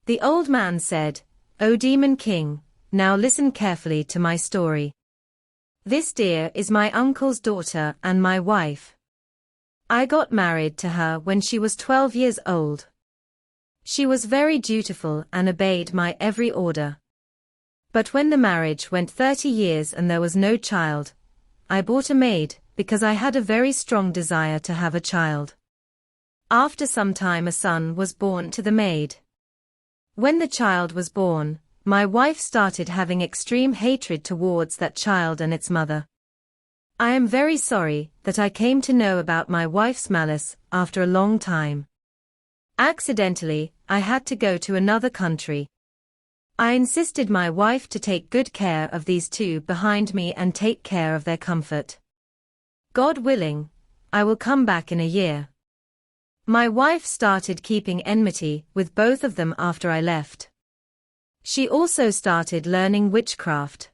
The old man said, "O Demon King, now listen carefully to my story. This deer is my uncle's daughter and my wife. I got married to her when she was 12 years old. She was very dutiful and obeyed my every order. But when the marriage went 30 years and there was no child, I bought a maid, because I had a very strong desire to have a child. After some time a son was born to the maid. When the child was born, my wife started having extreme hatred towards that child and its mother. I am very sorry that I came to know about my wife's malice after a long time. Accidentally, I had to go to another country. I insisted my wife to take good care of these two behind me and take care of their comfort. God willing, I will come back in a year. My wife started keeping enmity with both of them after I left. She also started learning witchcraft.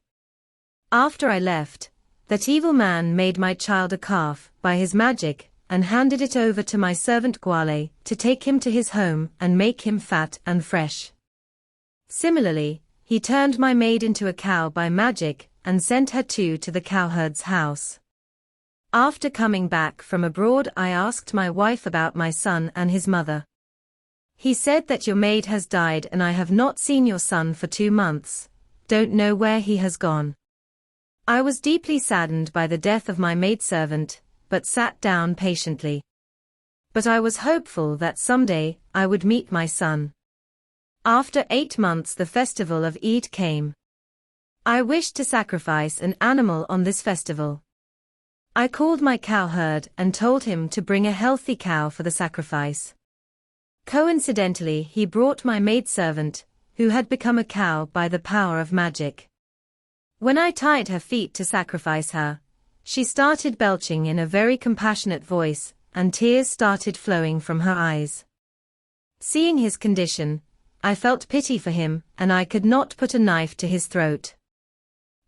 After I left, that evil man made my child a calf by his magic and handed it over to my servant Gwale to take him to his home and make him fat and fresh. Similarly, he turned my maid into a cow by magic and sent her to the cowherd's house. After coming back from abroad, I asked my wife about my son and his mother. He said that your maid has died and I have not seen your son for 2 months, don't know where he has gone. I was deeply saddened by the death of my maidservant, but sat down patiently. But I was hopeful that someday I would meet my son. After 8 months the festival of Eid came. I wished to sacrifice an animal on this festival. I called my cowherd and told him to bring a healthy cow for the sacrifice. Coincidentally, he brought my maidservant, who had become a cow by the power of magic. When I tied her feet to sacrifice her, she started belching in a very compassionate voice, and tears started flowing from her eyes. Seeing his condition, I felt pity for him, and I could not put a knife to his throat.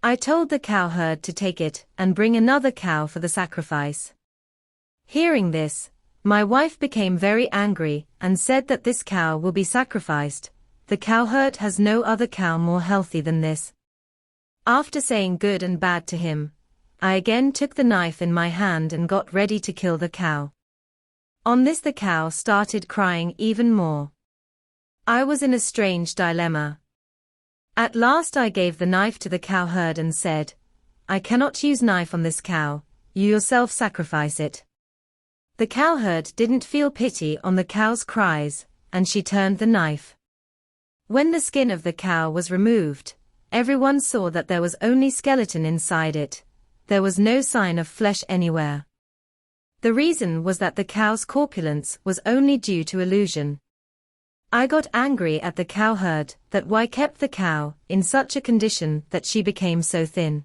I told the cowherd to take it and bring another cow for the sacrifice. Hearing this, my wife became very angry and said that this cow will be sacrificed. The cowherd has no other cow more healthy than this. After saying good and bad to him, I again took the knife in my hand and got ready to kill the cow. On this the cow started crying even more. I was in a strange dilemma. At last I gave the knife to the cowherd and said, "I cannot use knife on this cow, you yourself sacrifice it." The cowherd didn't feel pity on the cow's cries, and she turned the knife. When the skin of the cow was removed, everyone saw that there was only skeleton inside it. There was no sign of flesh anywhere. The reason was that the cow's corpulence was only due to illusion. I got angry at the cowherd that why kept the cow in such a condition that she became so thin.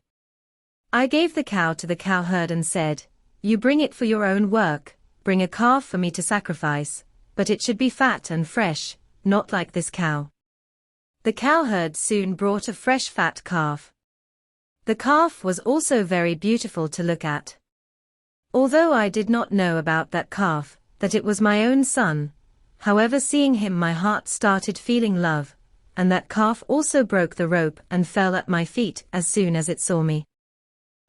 I gave the cow to the cowherd and said, "You bring it for your own work, bring a calf for me to sacrifice, but it should be fat and fresh, not like this cow." The cowherd soon brought a fresh fat calf. The calf was also very beautiful to look at. Although I did not know about that calf, that it was my own son, however, seeing him my heart started feeling love, and that calf also broke the rope and fell at my feet as soon as it saw me.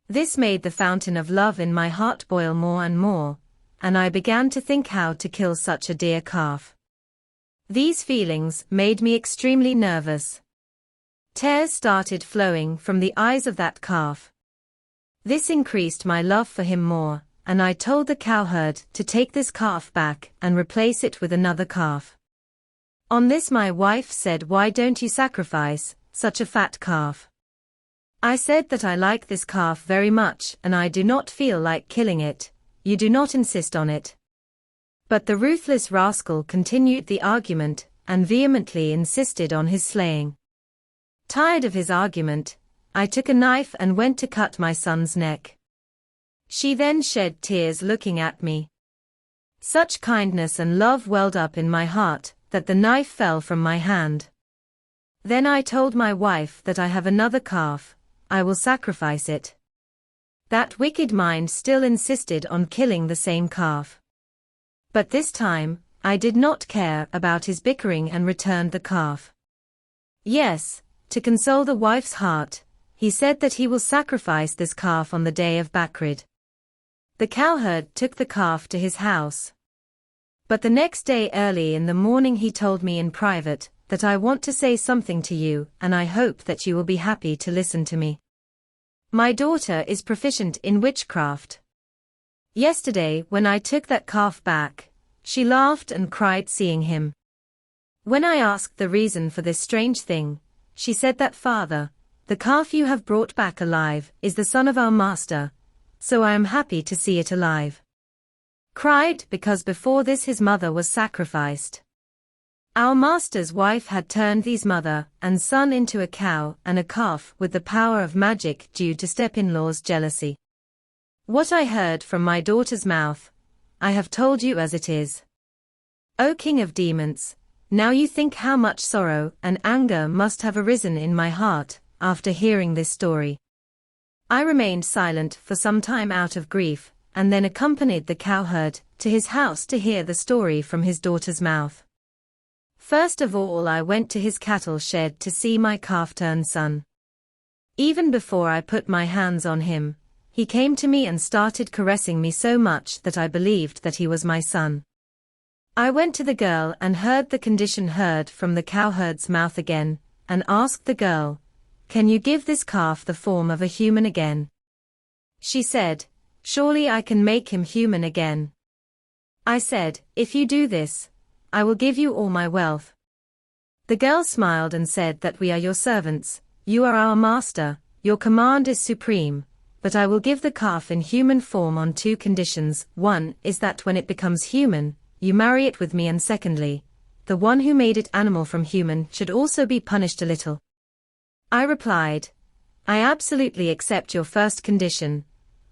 This made the fountain of love in my heart boil more and more, and I began to think how to kill such a dear calf. These feelings made me extremely nervous. Tears started flowing from the eyes of that calf. This increased my love for him more, and I told the cowherd to take this calf back and replace it with another calf. On this my wife said, "Why don't you sacrifice such a fat calf?" I said that I like this calf very much and I do not feel like killing it. You do not insist on it. But the ruthless rascal continued the argument and vehemently insisted on his slaying. Tired of his argument, I took a knife and went to cut my son's neck. She then shed tears looking at me. Such kindness and love welled up in my heart that the knife fell from my hand. Then I told my wife that I have another calf, I will sacrifice it. That wicked mind still insisted on killing the same calf. But this time, I did not care about his bickering and returned the calf. Yes, to console the wife's heart, he said that he will sacrifice this calf on the day of Bakrid. The cowherd took the calf to his house. But the next day early in the morning he told me in private that I want to say something to you and I hope that you will be happy to listen to me. My daughter is proficient in witchcraft. Yesterday when I took that calf back, she laughed and cried seeing him. When I asked the reason for this strange thing, she said that Father, the calf you have brought back alive is the son of our master, so I am happy to see it alive. Cried because before this his mother was sacrificed. Our master's wife had turned these mother and son into a cow and a calf with the power of magic due to step-in-law's jealousy. What I heard from my daughter's mouth, I have told you as it is. O King of Demons, now you think how much sorrow and anger must have arisen in my heart after hearing this story. I remained silent for some time out of grief, and then accompanied the cowherd to his house to hear the story from his daughter's mouth. First of all I went to his cattle shed to see my calf-turned son. Even before I put my hands on him, he came to me and started caressing me so much that I believed that he was my son. I went to the girl and heard the condition heard from the cowherd's mouth again, and asked the girl, "Can you give this calf the form of a human again?" She said, "Surely I can make him human again." I said, "If you do this, I will give you all my wealth." The girl smiled and said that we are your servants, you are our master, your command is supreme, but I will give the calf in human form on two conditions. One is that when it becomes human, you marry it with me, and secondly, the one who made it animal from human should also be punished a little. I replied, "I absolutely accept your first condition.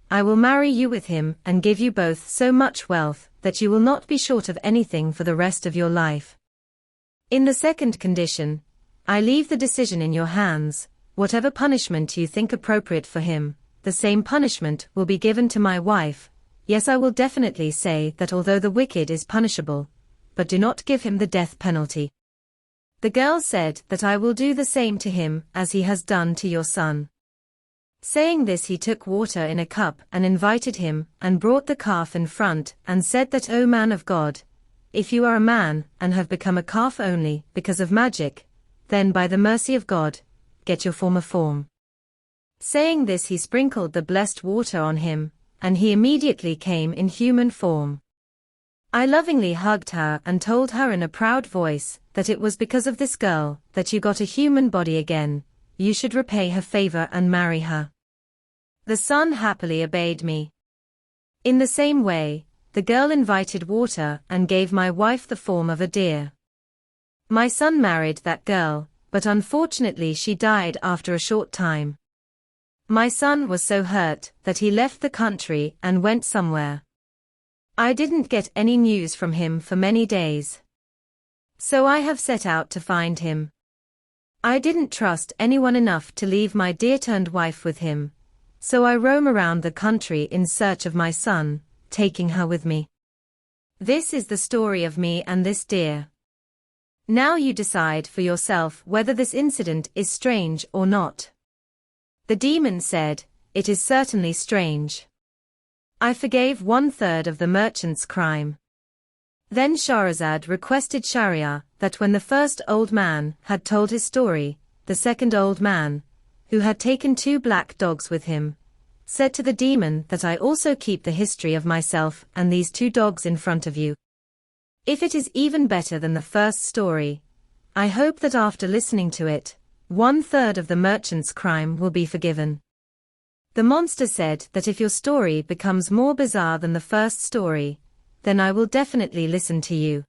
I will marry you with him and give you both so much wealth that you will not be short of anything for the rest of your life. In the second condition, I leave the decision in your hands. Whatever punishment you think appropriate for him, the same punishment will be given to my wife. Yes, I will definitely say that although the wicked is punishable, but do not give him the death penalty." The girl said that I will do the same to him as he has done to your son. Saying this he took water in a cup and invited him and brought the calf in front and said that, "O man of God, if you are a man and have become a calf only because of magic, then by the mercy of God, get your former form." Saying this he sprinkled the blessed water on him, and he immediately came in human form. I lovingly hugged her and told her in a proud voice that it was because of this girl that you got a human body again, you should repay her favor and marry her. The son happily obeyed me. In the same way, the girl invited water and gave my wife the form of a deer. My son married that girl, but unfortunately she died after a short time. My son was so hurt that he left the country and went somewhere. I didn't get any news from him for many days. So I have set out to find him. I didn't trust anyone enough to leave my dear-turned wife with him, so I roam around the country in search of my son, taking her with me. This is the story of me and this deer. Now you decide for yourself whether this incident is strange or not. The demon said, "It is certainly strange. I forgave 1/3 of the merchant's crime." Then Shahrazad requested Shahryar that when the first old man had told his story, the second old man, who had taken 2 black dogs with him, said to the demon that I also keep the history of myself and these 2 dogs in front of you. If it is even better than the first story, I hope that after listening to it, 1/3 of the merchant's crime will be forgiven. The monster said that if your story becomes more bizarre than the first story, then I will definitely listen to you.